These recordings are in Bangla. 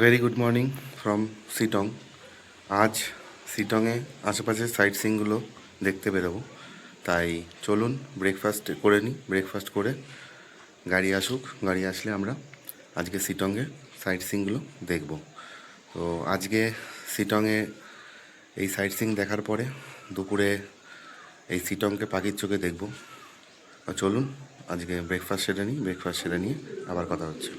Very good morning from Sittong. আজ সিটংয়ে আশেপাশের সাইট সিনগুলো দেখতে বেরোবো, তাই চলুন ব্রেকফাস্ট করে নিই। ব্রেকফাস্ট করে গাড়ি আসুক, গাড়ি আসলে আমরা আজকে সিটংয়ে সাইট সিনগুলো দেখব। তো আজকে সিটংয়ে এই সাইট সিন দেখার পরে দুপুরে এই সিটংকে পাখির চোখে দেখব। চলুন আজকে ব্রেকফাস্ট সেরে নিই, ব্রেকফাস্ট সেরে নিয়ে আবার কথা হচ্ছে।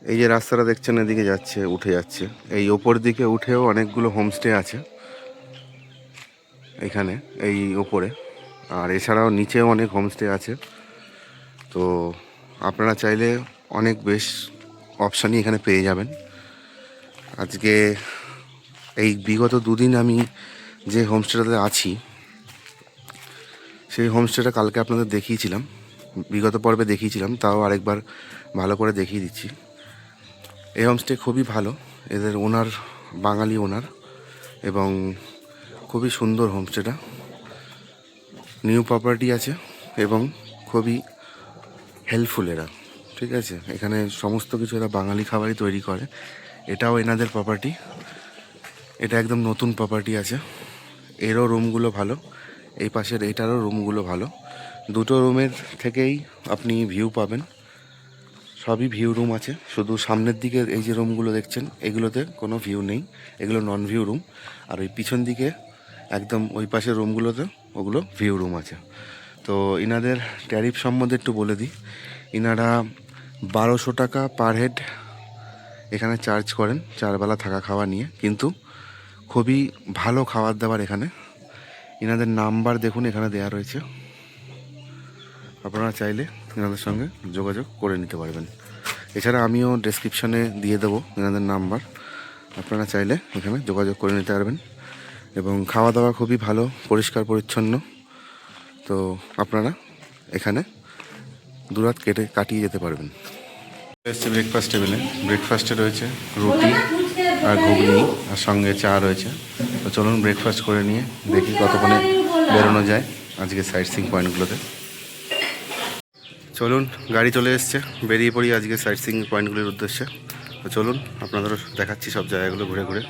এই যে রাস্তাটা দেখছেন এদিকে যাচ্ছে, উঠে যাচ্ছে। এই ওপর দিকে উঠেও অনেকগুলো হোমস্টে আছে এখানে এই ওপরে, আর এছাড়াও নিচেও অনেক হোমস্টে আছে। তো আপনারা চাইলে অনেক বেশ অপশানই এখানে পেয়ে যাবেন। আজকে এই বিগত দুদিন আমি যে হোমস্টেটাতে আছি সেই হোমস্টেটা কালকে আপনাদের দেখিয়েছিলাম, বিগত পর্বে দেখিয়েছিলাম, তাও আরেকবার ভালো করে দেখিয়ে দিচ্ছি। এই হোমস্টে খুবই ভালো, এদের ওনার বাঙালি ওনার, এবং খুবই সুন্দর হোমস্টেটা। নিউ প্রপার্টি আছে এবং খুবই হেল্পফুল এরা, ঠিক আছে। এখানে সমস্ত কিছু এরা বাঙালি খাবারই তৈরি করে। এটাও এনাদের প্রপার্টি, এটা একদম নতুন প্রপার্টি আছে। এরও রুমগুলো ভালো, এই পাশের এটারও রুমগুলো ভালো। দুটো রুমের থেকেই আপনি ভিউ পাবেন, সবই ভিউ রুম আছে। শুধু সামনের দিকে এই যে রুমগুলো দেখছেন এগুলোতে কোনো ভিউ নেই, এগুলো নন ভিউ রুম। আর ওই পিছন দিকে একদম ওই পাশের রুমগুলোতে ওগুলো ভিউ রুম আছে। তো ইনাদের ট্যারিফ সম্বন্ধে একটু বলে দিই। ইনারা 1200 টাকা পার হেড এখানে চার্জ করেন 4 বেলা থাকা খাওয়া নিয়ে, কিন্তু খুবই ভালো খাবার দাবার এখানে। ইনাদের নাম্বার দেখুন এখানে দেয়া রয়েছে, আপনারা চাইলে এনাদের সঙ্গে যোগাযোগ করে নিতে পারবেন। এছাড়া আমিও ডেসক্রিপশানে দিয়ে দেবো এনাদের নাম্বার, আপনারা চাইলে এখানে যোগাযোগ করে নিতে পারবেন। এবং খাওয়া দাওয়া খুবই ভালো, পরিষ্কার পরিচ্ছন্ন। তো আপনারা এখানে দুরাত কাটিয়ে যেতে পারবেন। এসছে ব্রেকফাস্ট টেবিলে, ব্রেকফাস্টে রয়েছে রুটি আর ঘুগনি, আর সঙ্গে চা রয়েছে। তো চলুন ব্রেকফাস্ট করে নিয়ে দেখি কতক্ষণে বেরোনো যায় আজকে সাইট সিইং পয়েন্টগুলোতে। চলুন, গাড়ি চলে এসছে, বেরিয়ে পড়ি আজকে সাইট সিইং পয়েন্টগুলির উদ্দেশ্যে। তো চলুন আপনাদেরও দেখাচ্ছি সব জায়গাগুলো ঘুরে ঘুরে।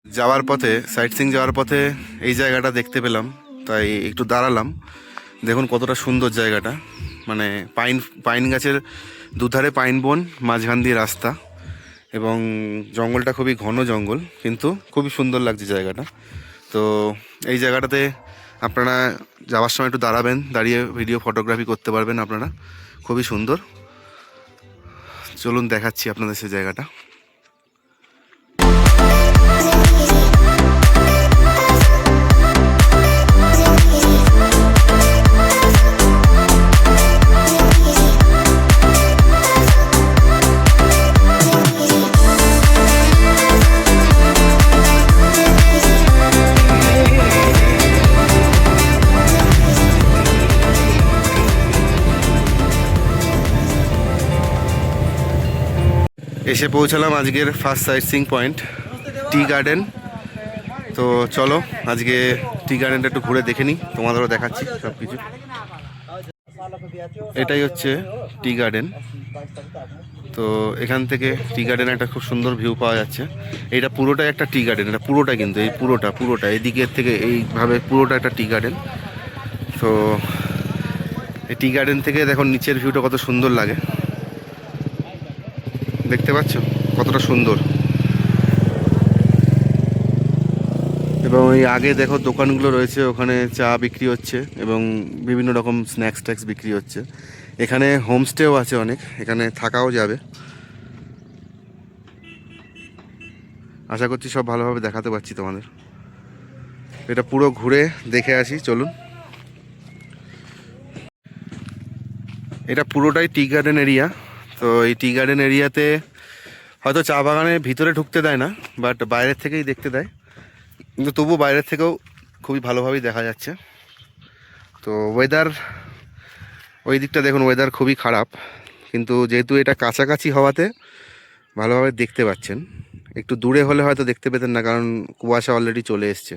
যাওয়ার পথে, সাইট সিইং যাওয়ার পথে এই জায়গাটা দেখতে পেলাম, তাই একটু দাঁড়ালাম। দেখুন কতটা সুন্দর জায়গাটা, মানে পাইন গাছের দুধারে পাইন বন, মাঝখান দিয়ে রাস্তা, এবং জঙ্গলটা খুবই ঘন জঙ্গল, কিন্তু খুবই সুন্দর লাগছে জায়গাটা। তো এই জায়গাটাতে আপনারা যাওয়ার সময় একটু দাঁড়াবেন, দাঁড়িয়ে ভিডিও ফটোগ্রাফি করতে পারবেন আপনারা, খুবই সুন্দর। চলুন দেখাচ্ছি আপনাদের সেই জায়গাটা। এসে পৌঁছালাম আজকের first sight seeing point, tea garden. তো চলো আজকে টি গার্ডেনটা একটু ঘুরে দেখে নিই, তোমাদেরও দেখাচ্ছি সব কিছু। এটাই হচ্ছে টি গার্ডেন। তো এখান থেকে টি গার্ডেনে একটা খুব সুন্দর ভিউ পাওয়া যাচ্ছে। এটা পুরোটাই একটা টি গার্ডেন, এটা পুরোটা, কিন্তু এই পুরোটা এদিকের থেকে এইভাবে পুরোটা একটা টি গার্ডেন। তো এই টি গার্ডেন থেকে দেখো নিচের ভিউটা কত সুন্দর লাগে, দেখতে পাচ্ছ কতটা সুন্দর। এবং এই আগে দেখো দোকানগুলো রয়েছে, ওখানে চা বিক্রি হচ্ছে এবং বিভিন্ন রকম স্ন্যাক্স ট্যাক্স বিক্রি হচ্ছে। এখানে হোমস্টেও আছে অনেক, এখানে থাকাও যাবে। আশা করছি সব ভালোভাবে দেখাতে পারছি তোমাদের। এটা পুরো ঘুরে দেখে আসি, চলুন। এটা পুরোটাই টি গার্ডেন এরিয়া। তো এই টি গার্ডেন এরিয়াতে হয়তো চা বাগানের ভিতরে ঢুকতে দেয় না, বাট বাইরের থেকেই দেখতে দেয়, কিন্তু তবু বাইরের থেকেও খুবই ভালোভাবেই দেখা যাচ্ছে। তো ওয়েদার, ওই দিকটা দেখুন ওয়েদার খুবই খারাপ, কিন্তু যেহেতু এটা কাছাকাছি হওয়াতে ভালোভাবে দেখতে পাচ্ছেন। একটু দূরে হলে হয়তো দেখতে পেতেন না, কারণ কুয়াশা অলরেডি চলে এসছে,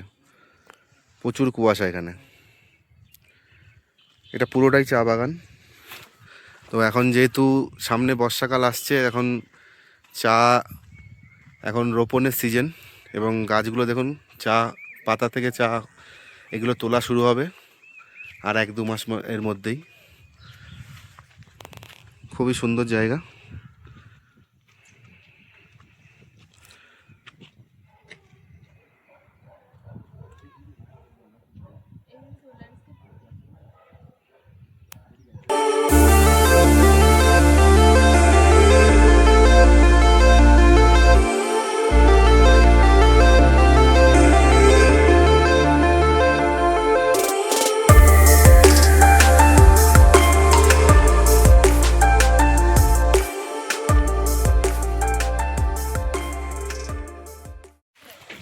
প্রচুর কুয়াশা এখানে। এটা পুরোটাই চা বাগান। তো এখন যেহেতু সামনে বর্ষাকাল আসছে, এখন চা এখন রোপণের সিজন, এবং গাছগুলো দেখুন চা পাতা থেকে চা এগুলো তোলা শুরু হবে আর 1-2 মাস এর মধ্যেই। খুবই সুন্দর জায়গা।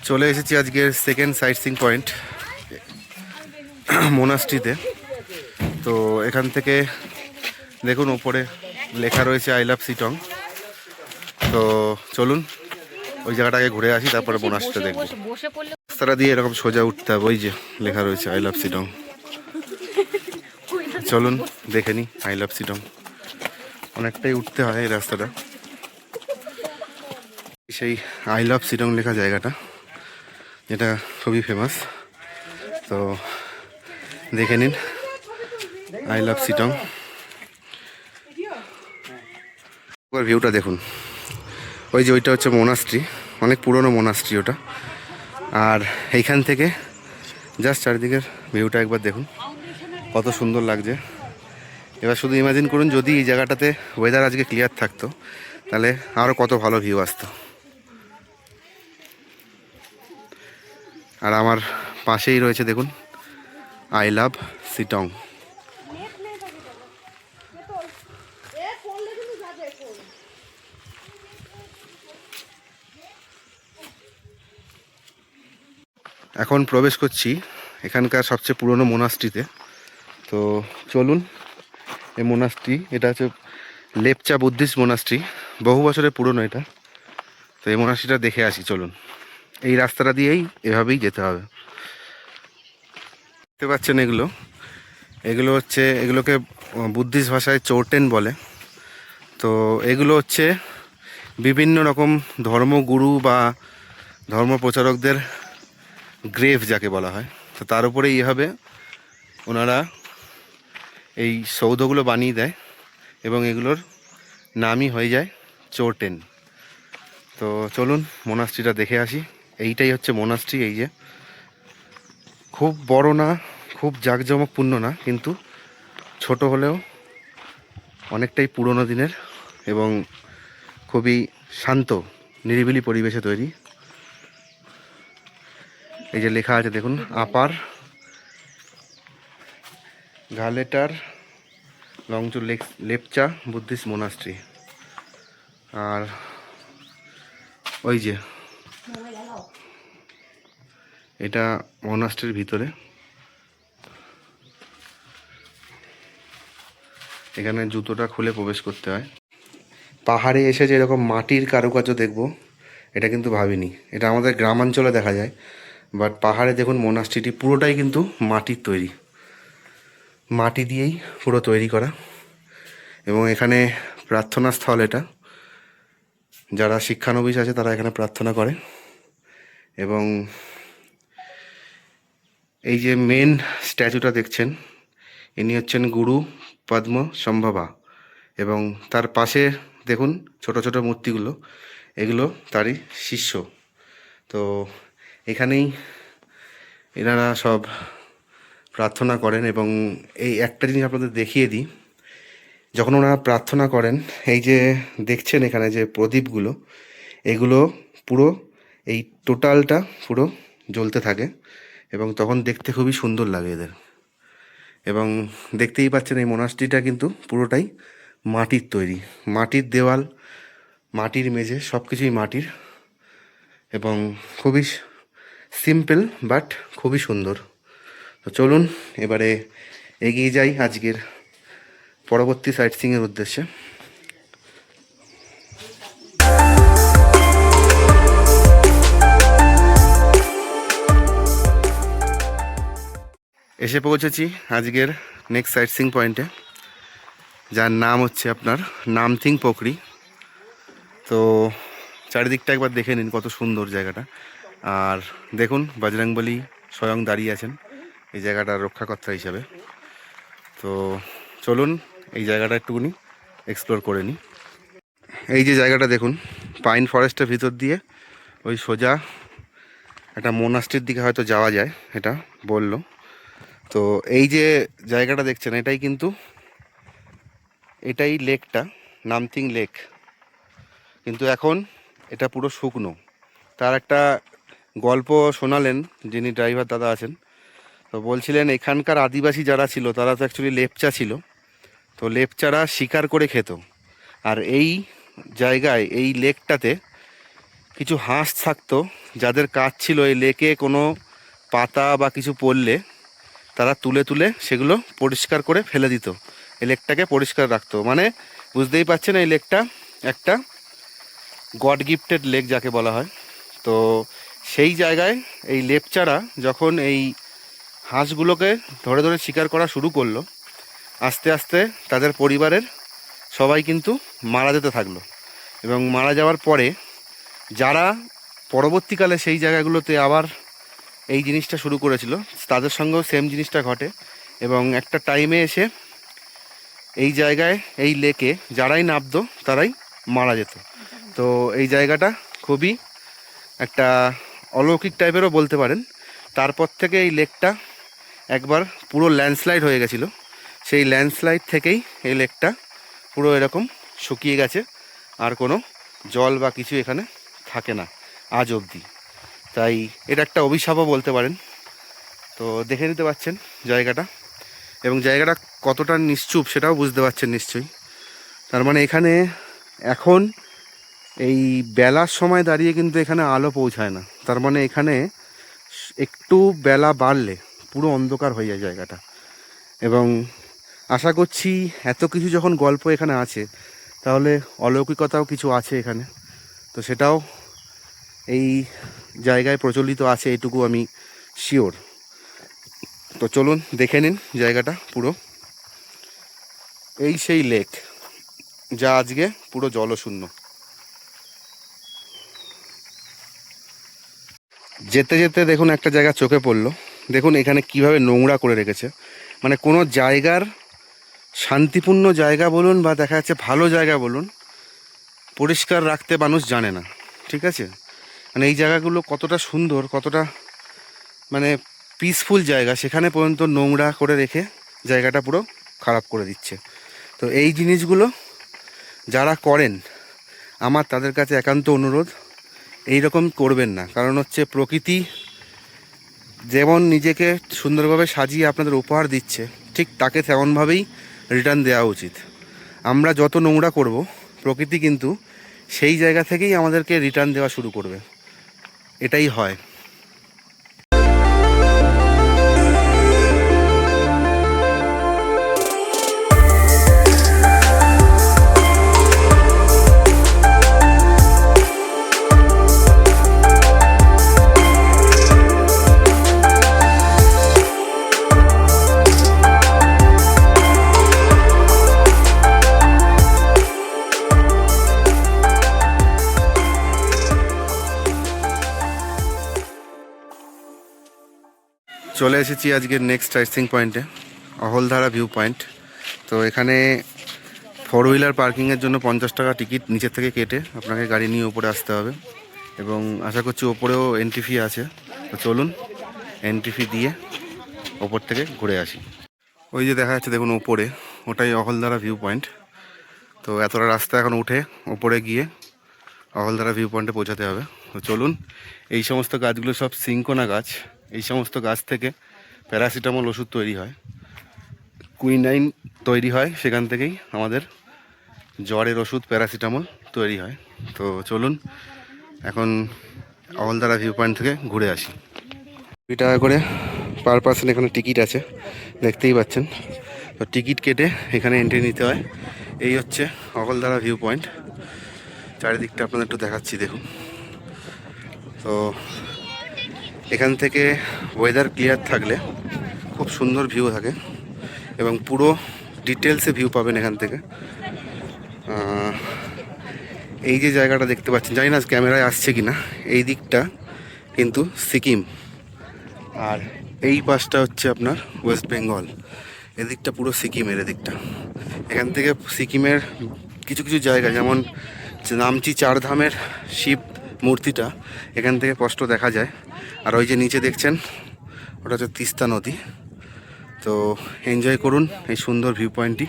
চলে এসেছি আজকের সেকেন্ড সাইট সিইং পয়েন্ট, মোনাস্ট্রিতে। তো এখান থেকে দেখুন ওপরে লেখা রয়েছে আই লাভ সিটং। তো চলুন ওই জায়গাটাকে ঘুরে আসি, তারপরে মোনাস্ট্রিটা দেখব। রাস্তাটা দিয়ে এরকম সোজা উঠতে হবে, ওই যে লেখা রয়েছে আই লাভ সিটং। চলুন দেখে নিই আই লাভ সিটং। অনেকটাই উঠতে হয় এই রাস্তাটা, সেই আই লাভ সিটং লেখা জায়গাটা, যেটা খুবই ফেমাস। তো দেখে নিন আই লাভ সিটং। ভিউটা দেখুন, ওই যে ওইটা হচ্ছে মোনাস্ট্রি, অনেক পুরনো মোনাস্ট্রি ওটা। আর এইখান থেকে জাস্ট চারিদিকের ভিউটা একবার দেখুন, কত সুন্দর লাগছে। এবার শুধু ইমাজিন করুন যদি এই জায়গাটাতে ওয়েদার আজকে ক্লিয়ার থাকতো, তাহলে আরও কত ভালো ভিউ আসতো। আর আমার পাশেই রয়েছে দেখুন আই লাভ সিটং। এখন প্রবেশ করছি এখানকার সবচেয়ে পুরনো মোনাস্ট্রিতে। তো চলুন, এই মোনাস্ট্রি, এটা হচ্ছে লেপচা বুদ্ধিস্ট মোনাস্ট্রি, বহু বছরের পুরনো এটা। তো এই মোনাস্ট্রিটা দেখে আসি চলুন। এই রাস্তাটা দিয়েই এভাবেই যেতে হবে। দেখতে পাচ্ছেন এগুলো, এগুলো হচ্ছে, এগুলোকে বুদ্ধিস্ট ভাষায় চোরটেন বলে। তো এগুলো হচ্ছে বিভিন্ন রকম ধর্মগুরু বা ধর্ম প্রচারকদের গ্রেভ যাকে বলা হয়। তো তার উপরে এইভাবে ওনারা এই সৌধগুলো বানিয়ে দেয়, এবং এগুলোর নামই হয়ে যায় চোরটেন। তো চলুন মোনাস্ট্রিটা দেখে আসি। এইটাই হচ্ছে মোনাস্ট্রি। এই যে খুব বড় না, খুব জাঁকজমকপূর্ণ না, কিন্তু ছোট হলেও অনেকটাই পুরনো দিনের এবং খুবই শান্ত নিরিবিলি পরিবেশে তৈরি। এই যে লেখা আছে দেখুন, আপার ঘালেটার লংচু লেপচা বুদ্ধিস্ট মোনাস্ট্রি। আর ওই যে এটা মোনাস্ট্রির ভিতরে, এখানে জুতোটা খুলে প্রবেশ করতে হয়। পাহাড়ে এসে যে এরকম মাটির কারুকার্য দেখব, এটা কিন্তু ভাবিনি। এটা আমাদের গ্রামাঞ্চলে দেখা যায়, বাট পাহাড়ে দেখুন মোনাস্ট্রিটি পুরোটাই কিন্তু মাটির তৈরি, মাটি দিয়েই পুরো তৈরি করা। এবং এখানে প্রার্থনা স্থল, এটা যারা শিক্ষানবিশ আছে তারা এখানে প্রার্থনা করে। এবং এই যে মেন স্ট্যাচুটা দেখছেন, ইনি হচ্ছেন গুরু পদ্ম সম্ভবা, এবং তার পাশে দেখুন ছোট ছোট মূর্তিগুলো, এগুলো তারই শিষ্য। তো এখানেই এনারা সব প্রার্থনা করেন। এবং এই একটা জিনিস আপনাদের দেখিয়ে দিই, যখন ওনারা প্রার্থনা করেন, এই যে দেখছেন এখানে যে প্রদীপগুলো, এগুলো পুরো এই টোটালটা পুরো জ্বলতে থাকে, এবং তখন দেখতে খুবই সুন্দর লাগে এদের। এবং দেখতেই পাচ্ছেন এই মোনাস্ট্রিটা কিন্তু পুরোটাই মাটির তৈরি, মাটির দেওয়াল, মাটির মেঝে, সব কিছুই মাটির, এবং খুবই সিম্পল বাট খুবই সুন্দর। তো চলুন এবারে এগিয়ে যাই আজকের পরবর্তী সাইট সিইংয়ের উদ্দেশ্যে। এসে পৌঁছেছি আজকের নেক্সট সাইট সিইং পয়েন্টে, যার নাম হচ্ছে আপনার নামথিং পোখরি। তো চারিদিকটা একবার দেখে নিন, কত সুন্দর জায়গাটা। আর দেখুন বজরংবলী স্বয়ং দাঁড়িয়ে আছেন এই জায়গাটার রক্ষাকর্তা হিসাবে। তো চলুন এই জায়গাটা একটুখানি এক্সপ্লোর করে নিই। এই যে জায়গাটা দেখুন, পাইন ফরেস্টের ভিতর দিয়ে ওই সোজা একটা মোনাস্ট্রির দিকে হয়তো যাওয়া যায়, এটা বললো। তো এই যে জায়গাটা দেখছেন, এটাই লেকটা, নামথিং লেক। কিন্তু এখন এটা পুরো শুকনো। তার একটা গল্প শোনালেন যিনি ড্রাইভার দাদা আছেন। তো বলছিলেন এখানকার আদিবাসী যারা ছিল তারা তো অ্যাকচুয়ালি লেপচা ছিল। তো লেপচারা শিকার করে খেত। আর এই জায়গায়, এই লেকটাতে কিছু হাঁস থাকতো, যাদের কাজ ছিল এই লেকে কোনো পাতা বা কিছু পড়লে তারা তুলে তুলে সেগুলো পরিষ্কার করে ফেলে দিত, এই লেকটাকে পরিষ্কার রাখতো। মানে বুঝতেই পারছেন এই লেকটা একটা গড গিফটেড লেক যাকে বলা হয়। তো সেই জায়গায় এই লেপচারা যখন এই হাঁসগুলোকে ধরে ধরে শিকার করা শুরু করলো, আস্তে আস্তে তাদের পরিবারের সবাই কিন্তু মারা যেতে থাকলো। এবং মারা যাওয়ার পরে যারা পরবর্তীকালে সেই জায়গাগুলোতে আবার এই জিনিসটা শুরু করেছিল, তাদের সঙ্গেও সেম জিনিসটা ঘটে। এবং একটা টাইমে এসে এই জায়গায়, এই লেকে যারাই নামতো তারাই মারা যেত। তো এই জায়গাটা খুবই একটা অলৌকিক টাইপেরও বলতে পারেন। তারপর থেকে এই লেকটা একবার পুরো ল্যান্ডস্লাইড হয়ে গেছিলো। সেই ল্যান্ডস্লাইড থেকেই এই লেকটা পুরো এরকম শুকিয়ে গেছে, আর কোনো জল বা কিছু এখানে থাকে না আজ অবধি। তাই এটা একটা অভিশাপও বলতে পারেন। তো দেখে নিতে পাচ্ছেন জায়গাটা, এবং জায়গাটা কতটা নিশ্চুপ সেটাও বুঝতে পারছেন নিশ্চয়ই। তার মানে এখানে এখন এই বেলার সময় দাঁড়িয়ে কিন্তু এখানে আলো পৌঁছায় না। তার মানে এখানে একটু বেলা বাড়লে পুরো অন্ধকার হয়ে যায় জায়গাটা। এবং আশা করছি এত কিছু যখন গল্প এখানে আছে, তাহলে অলৌকিকতাও কিছু আছে এখানে। তো সেটাও এই জায়গায় প্রচলিত আছে, এটুকু আমি শিওর। তো চলুন দেখে নিন জায়গাটা পুরো। এই সেই লেক যা আজকে পুরো জলশূন্য। যেতে যেতে দেখুন একটা জায়গা চোখে পড়লো। দেখুন এখানে কিভাবে নোংরা করে রেখেছে। মানে কোনো জায়গার শান্তিপূর্ণ জায়গা বলুন বা দেখা যাচ্ছে ভালো জায়গা বলুন, পরিষ্কার রাখতে মানুষ জানে না, ঠিক আছে? মানে এই জায়গাগুলো কতটা সুন্দর, কতটা মানে পিসফুল জায়গা, সেখানে পর্যন্ত নোংরা করে রেখে জায়গাটা পুরো খারাপ করে দিচ্ছে। তো এই জিনিসগুলো যারা করেন, আমার তাদের কাছে একান্ত অনুরোধ, এই রকম করবেন না। কারণ হচ্ছে প্রকৃতি যেমন নিজেকে সুন্দরভাবে সাজিয়ে আপনাদের উপহার দিচ্ছে, ঠিক তাকে তেমনভাবেই রিটার্ন দেওয়া উচিত। আমরা যত নোংরা করব, প্রকৃতি কিন্তু সেই জায়গা থেকেই আমাদেরকে রিটার্ন দেওয়া শুরু করবে। এটাই হয়। চলে এসেছি আজকের নেক্সট সাইট সিইং পয়েন্টে, অহলধারা ভিউ পয়েন্ট। তো এখানে 4 হুইলার পার্কিংয়ের জন্য 50 টাকা টিকিট নিচের থেকে কেটে আপনাকে গাড়ি নিয়ে উপরে আসতে হবে। এবং আশা করছি ওপরেও এন্ট্রি ফি আছে। তো চলুন এন্ট্রি ফি দিয়ে ওপর থেকে ঘুরে আসি। ওই যে দেখা যাচ্ছে দেখুন ওপরে, ওটাই অহলধারা ভিউ পয়েন্ট। তো এতটা রাস্তা এখন উঠে ওপরে গিয়ে অহলধারা ভিউ পয়েন্টে পৌঁছাতে হবে। তো চলুন, এই সমস্ত গাছগুলো সব সিঙ্কোনা গাছ। এই সমস্ত গাছ থেকে প্যারাসিটামল ওষুধ তৈরি হয়, কুইনাইন তৈরি হয়, সেখান থেকেই আমাদের জ্বরের ওষুধ প্যারাসিটামল তৈরি হয়। তো চলুন এখন অহলধারা ভিউ পয়েন্ট থেকে ঘুরে আসি। 2 টাকা করে পার পার্সন এখানে টিকিট আছে, দেখতেই পাচ্ছেন। তো টিকিট কেটে এখানে এন্ট্রি নিতে হয়। এই হচ্ছে অগলধারা ভিউ পয়েন্ট। চারিদিকটা আপনাদের একটু দেখাচ্ছি, দেখুন। তো এখান থেকে ওয়েদার ক্লিয়ার থাকলে খুব সুন্দর ভিউ থাকে এবং পুরো ডিটেলসে ভিউ পাবেন এখান থেকে। এই যে জায়গাটা দেখতে পাচ্ছেন, জানি না ক্যামেরায় আসছে কি না, এই দিকটা কিন্তু সিকিম, আর এই পাশটা হচ্ছে আপনার ওয়েস্ট বেঙ্গল। এদিকটা পুরো সিকিমের এদিকটা। এখান থেকে সিকিমের কিছু কিছু জায়গা, যেমন নামচি চারধামের শিব মূর্তিটা এখান থেকে স্পষ্ট দেখা যায়। আর ওই যে নিচে দেখছেন, ওটা হচ্ছে তিস্তা নদী। তো এনজয় করুন এই সুন্দর ভিউ পয়েন্টটি।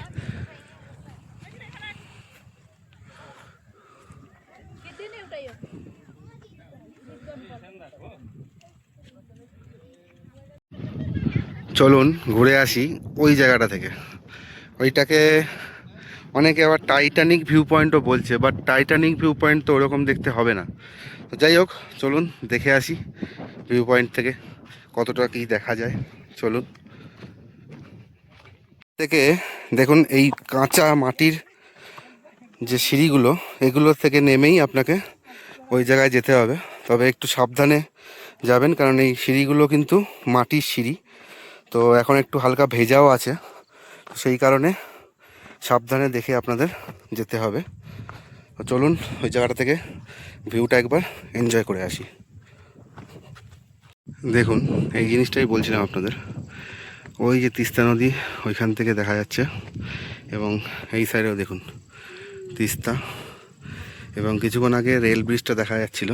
চলুন ঘুরে আসি ওই জায়গাটা থেকে। ওইটাকে অনেকে আবার টাইটানিক ভিউ পয়েন্টও বলছে, বাট টাইটানিক ভিউ পয়েন্ট তো ওরকম দেখতে হবে না। তো যাই হোক, চলুন দেখে আসি ভিউ পয়েন্ট থেকে কতটা কী দেখা যায়। চলুন। থেকে দেখুন এই কাঁচা মাটির যে সিঁড়িগুলো, এগুলো থেকে নেমেই আপনাকে ওই জায়গায় যেতে হবে। তবে একটু সাবধানে যাবেন, কারণ এই সিঁড়িগুলো কিন্তু মাটির সিঁড়ি। তো এখন একটু হালকা ভেজাও আছে, সেই কারণে সাবধানে দেখে আপনাদের যেতে হবে। তো চলুন ওই জায়গাটা থেকে ভিউটা একবার এনজয় করে আসি। দেখুন এই জিনিসটাই বলছিলাম আপনাদের, ওই যে তিস্তা নদী ওইখান থেকে দেখা যাচ্ছে, এবং এই সাইডেও দেখুন তিস্তা, এবং কিছুক্ষণ আগে রেল ব্রিজটা দেখা যাচ্ছিল।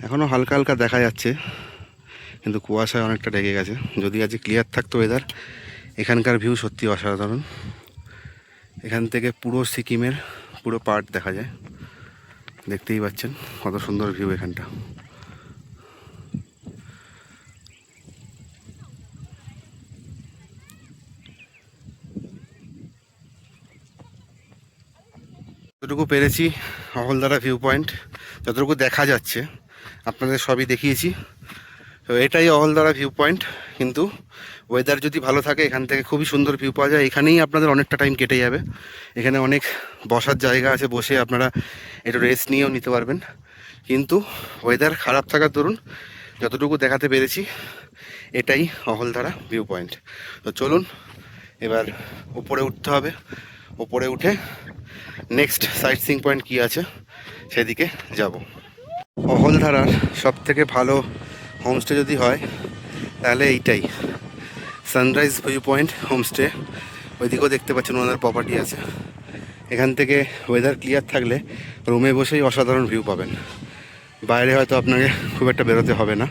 এখনও হালকা হালকা দেখা যাচ্ছে, কিন্তু কুয়াশায় অনেকটা ঢেকে গেছে। যদি আজ ক্লিয়ার থাকতো ওয়েদার, এখানকার ভিউ সত্যি অসাধারণ। এখান থেকে পুরো সিকিমের পুরো পার্ট দেখা যায়, দেখতেই পাচ্ছেন কত সুন্দর ভিউ এখানটা। যতটুকু পেরেছি অহলদারা ভিউ পয়েন্ট, যতটুকু দেখা যাচ্ছে আপনাদের সবই দেখিয়েছি। তো এটাই অহলদারা ভিউ পয়েন্ট, কিন্তু ওয়েদার যদি ভালো থাকে এখান থেকে খুবই সুন্দর ভিউ পাওয়া যায়। এখানেই আপনাদের অনেকটা টাইম কেটে যাবে। এখানে অনেক বসার জায়গা আছে, বসে আপনারা একটু রেস্ট নিয়েও নিতে পারবেন। কিন্তু ওয়েদার খারাপ থাকার দরুন যতটুকু দেখাতে পেরেছি এটাই অহলধারা ভিউ পয়েন্ট। তো চলুন এবার উপরে উঠতে হবে। উপরে উঠে নেক্সট সাইট সিইং পয়েন্ট কী আছে সেদিকে যাব। অহলধারার সব থেকে ভালো হোমস্টে যদি হয় তাহলে এইটাই, সানরাইজ ভিউ পয়েন্ট হোমস্টে। ওইদিকেও দেখতে পাচ্ছেন ওনাদের প্রপার্টি আছে। এখান থেকে ওয়েদার ক্লিয়ার থাকলে রুমে বসেই অসাধারণ ভিউ পাবেন। বাইরে হয়তো আপনাকে খুব একটা বেরোতে হবে না,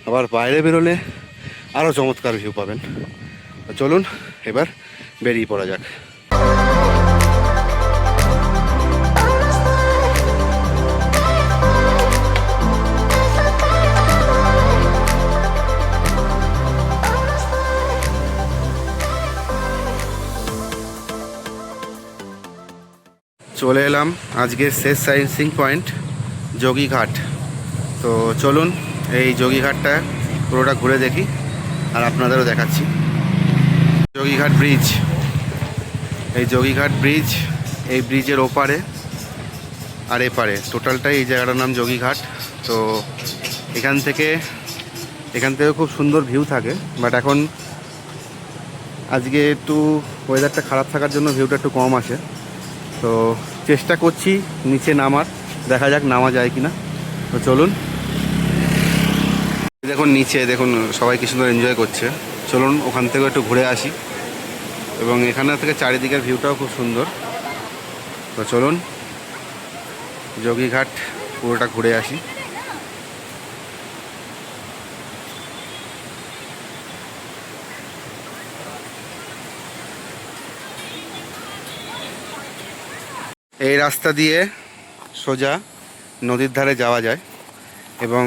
আবার বাইরে বেরোলে আরও চমৎকার ভিউ পাবেন। চলুন এবার বেরিয়ে পড়া যাক। চলে এলাম আজকের শেষ সাইট সিইং পয়েন্ট যোগীঘাট। তো চলুন এই যোগীঘাটটা পুরোটা ঘুরে দেখি আর আপনাদেরও দেখাচ্ছি। যোগীঘাট ব্রিজ, এই যোগীঘাট ব্রিজ, এই ব্রিজের ওপারে আর এপারে টোটালটাই এই জায়গাটার নাম যোগীঘাট। তো এখান থেকে খুব সুন্দর ভিউ থাকে, বাট এখন আজকে একটু ওয়েদারটা খারাপ থাকার জন্য ভিউটা একটু কম আসে। তো চেষ্টা করছি নিচে নামার, দেখা যাক নামা যায় কিনা। তো চলুন। দেখুন নিচে দেখুন সবাই কি সুন্দর এনজয় করছে। চলুন ওখান থেকে একটু ঘুরে আসি, এবং এখানে থেকে চারিদিকের ভিউটাও খুব সুন্দর। তো চলুন যোগীঘাট পুরোটা ঘুরে আসি। এই রাস্তা দিয়ে সোজা নদীর ধারে যাওয়া যায়। এবং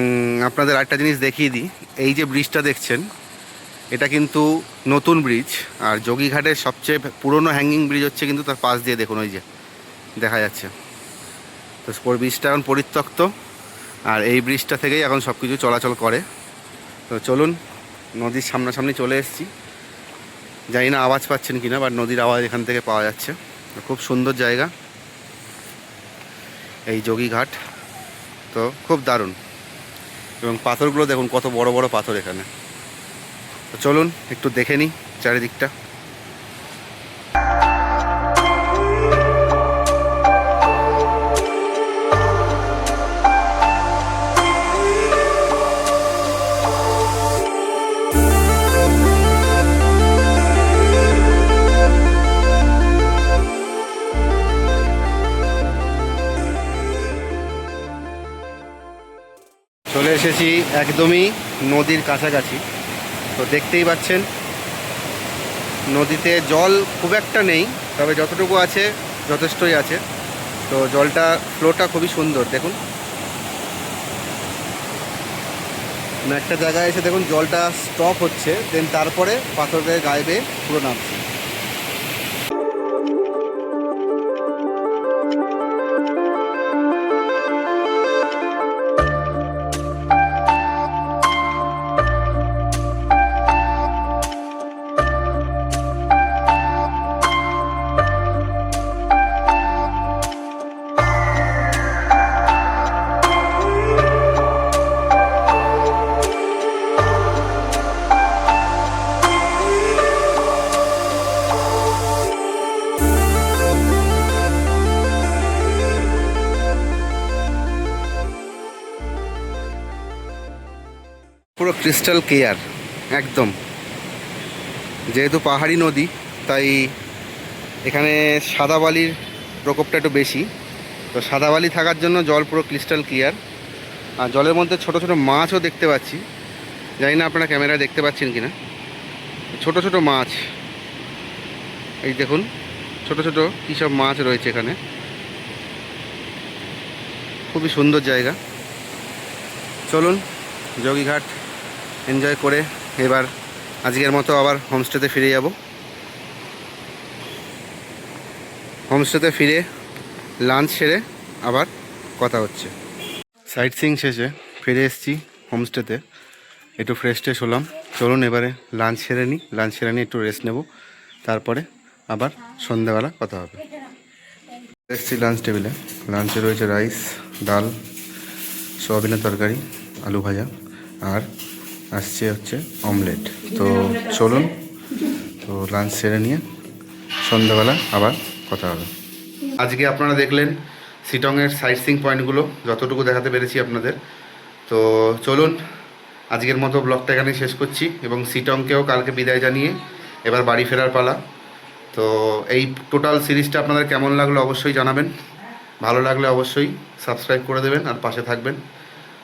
আপনাদের আরেকটা জিনিস দেখিয়ে দিই, এই যে ব্রিজটা দেখছেন এটা কিন্তু নতুন ব্রিজ, আর যোগীঘাটের সবচেয়ে পুরনো হ্যাঙ্গিং ব্রিজ হচ্ছে কিন্তু তার পাশ দিয়ে দেখুন ওই যে দেখা যাচ্ছে। তো ব্রিজটা এখন পরিত্যক্ত, আর এই ব্রিজটা থেকেই এখন সব কিছু চলাচল করে। তো চলুন নদীর সামনাসামনি চলে এসেছি। জানি না আওয়াজ পাচ্ছেন কিনা, বাট নদীর আওয়াজ এখান থেকে পাওয়া যাচ্ছে। খুব সুন্দর জায়গা এই যোগীঘাট, তো খুব দারুণ। এবং পাথরগুলো দেখুন কত বড় বড় পাথর এখানে। তো চলুন একটু দেখে নিই চারিদিকটা। চলে এসেছি একদমই নদীর কাছাকাছি। তো দেখতেই পাচ্ছেন নদীতে জল খুব একটা নেই, তবে যতটুকু আছে যথেষ্টই আছে। তো জলটা ফ্লোটা খুবই সুন্দর দেখুন। একটা জায়গায় এসে দেখুন জলটা স্টপ হচ্ছে, দেন তারপরে পাথরের গায়ে বেয়ে পুরো নামছে। পুরো ক্রিস্টাল ক্লিয়ার একদম। যেহেতু পাহাড়ি নদী তাই এখানে সাদা বালির প্রকোপটা একটু বেশি। তো সাদা বালি থাকার জন্য জল পুরো ক্রিস্টাল ক্লিয়ার। আর জলের মধ্যে ছোট ছোট মাছও দেখতে পাচ্ছি, জানি না আপনারা ক্যামেরায় দেখতে পাচ্ছেন কিনা। ছোট ছোট মাছ, এই দেখুন ছোট ছোট কী সব মাছ রয়েছে এখানে। খুবই সুন্দর জায়গা। চলুন যোগীঘাট এনজয় করে এবার আজকের মতো আবার হোমস্টেতে ফিরে যাব। হোমস্টেতে ফিরে লাঞ্চ সেরে আবার কথা হচ্ছে। সাইট সিইং শেষে ফিরে এসেছি হোমস্টেতে, একটু ফ্রেশ ট্রেশ হলাম। চলুন এবারে লাঞ্চ সেরে নিই, লাঞ্চ সেরে নিয়ে একটু রেস্ট নেব, তারপরে আবার সন্ধ্যাবেলা কথা হবে। এসেছি লাঞ্চ টেবিলে। লাঞ্চে রয়েছে রাইস, ডাল, সোয়াবিনের তরকারি, আলু ভাজা, আর আসছে হচ্ছে অমলেট। তো চলুন, তো লাঞ্চ সেরে নিয়ে সন্ধ্যাবেলা আবার কথা হবে। আজকে আপনারা দেখলেন শিটংয়ের সাইট সিইং পয়েন্টগুলো, যতটুকু দেখাতে পেরেছি আপনাদের। তো চলুন আজকের মতো ব্লগটা এখানেই শেষ করছি, এবং শিটংকেও কালকে বিদায় জানিয়ে এবার বাড়ি ফেরার পালা। তো এই টোটাল সিরিজটা আপনাদের কেমন লাগলো অবশ্যই জানাবেন। ভালো লাগলে অবশ্যই সাবস্ক্রাইব করে দেবেন আর পাশে থাকবেন।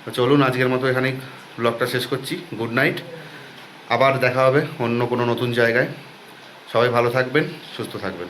তো চলুন আজকের মতো এখানেই ব্লগটা শেষ করছি। গুড নাইট, আবার দেখা হবে অন্য কোনো নতুন জায়গায়। সবাই ভালো থাকবেন, সুস্থ থাকবেন।